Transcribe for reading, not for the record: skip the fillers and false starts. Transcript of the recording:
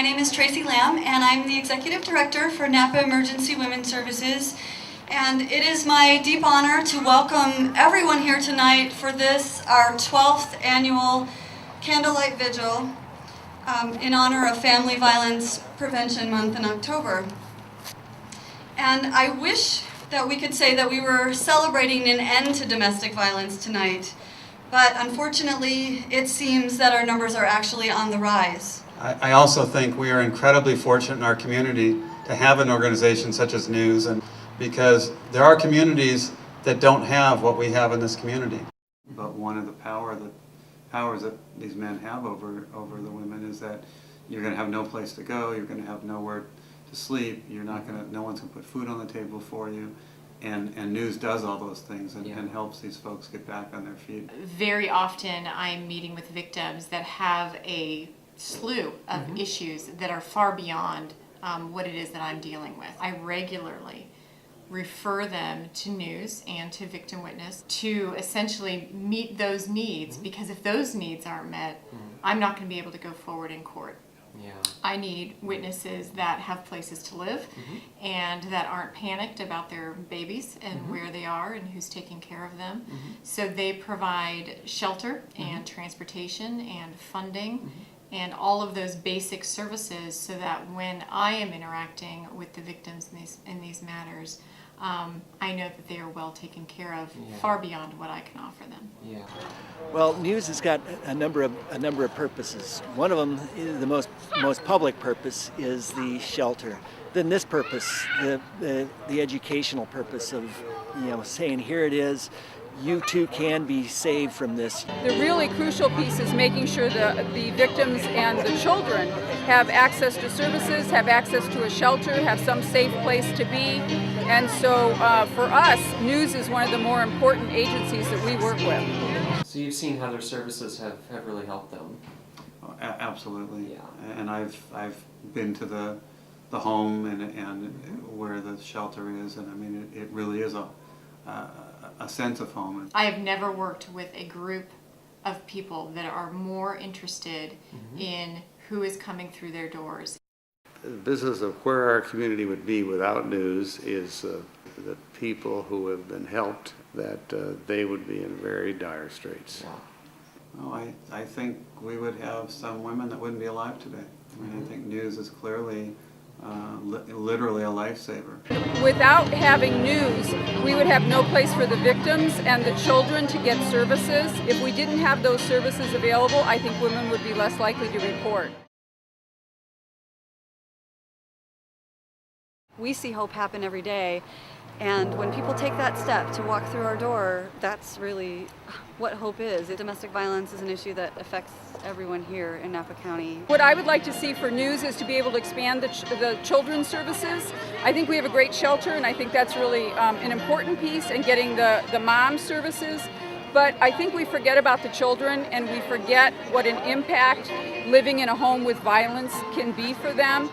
My name is Tracy Lamb, and I'm the Executive Director for Napa Emergency Women's Services. And it is my deep honor to welcome everyone here tonight for this, our 12th annual Candlelight Vigil in honor of Family Violence Prevention Month in October. And I wish that we could say that we were celebrating an end to domestic violence tonight, but unfortunately it seems that our numbers are actually on the rise. I also think we are incredibly fortunate in our community to have an organization such as News, and because there are communities that don't have what we have in this community. But one of the powers that these men have over the women is that you're going to have no place to go, you're going to have nowhere to sleep, no one's going to put food on the table for you, and News does all those things and helps these folks get back on their feet. Very often I'm meeting with victims that have a slew of issues that are far beyond what it is that I'm dealing with. I regularly refer them to News and to Victim Witness to essentially meet those needs, because if those needs aren't met, I'm not going to be able to go forward in court. Yeah. I need witnesses that have places to live and that aren't panicked about their babies and where they are and who's taking care of them. So they provide shelter and transportation and funding and all of those basic services, so that when I am interacting with the victims in these matters, I know that they are well taken care of, far beyond what I can offer them. Yeah. Well, News has got a number of purposes. One of them, the most public purpose, is the shelter. Then this purpose, the educational purpose of saying, here it is, you too can be saved from this. The really crucial piece is making sure the victims and the children have access to services, have access to a shelter, have some safe place to be. And so for us, News is one of the more important agencies that we work with. So you've seen how their services have really helped them. Oh, absolutely. Yeah. And I've been to the home and where the shelter is, and I mean it really is a sense of home. I have never worked with a group of people that are more interested in who is coming through their doors. The business of where our community would be without News is the people who have been helped, that they would be in very dire straits. Yeah. Oh, I think we would have some women that wouldn't be alive today. I mean, I think News is clearly literally a lifesaver. Without having News, we would have no place for the victims and the children to get services. If we didn't have those services available, I think women would be less likely to report. We see hope happen every day, and when people take that step to walk through our door, that's really what hope is. Domestic violence is an issue that affects everyone here in Napa County. What I would like to see for News is to be able to expand the children's services. I think we have a great shelter, and I think that's really an important piece in getting the mom services. But I think we forget about the children, and we forget what an impact living in a home with violence can be for them.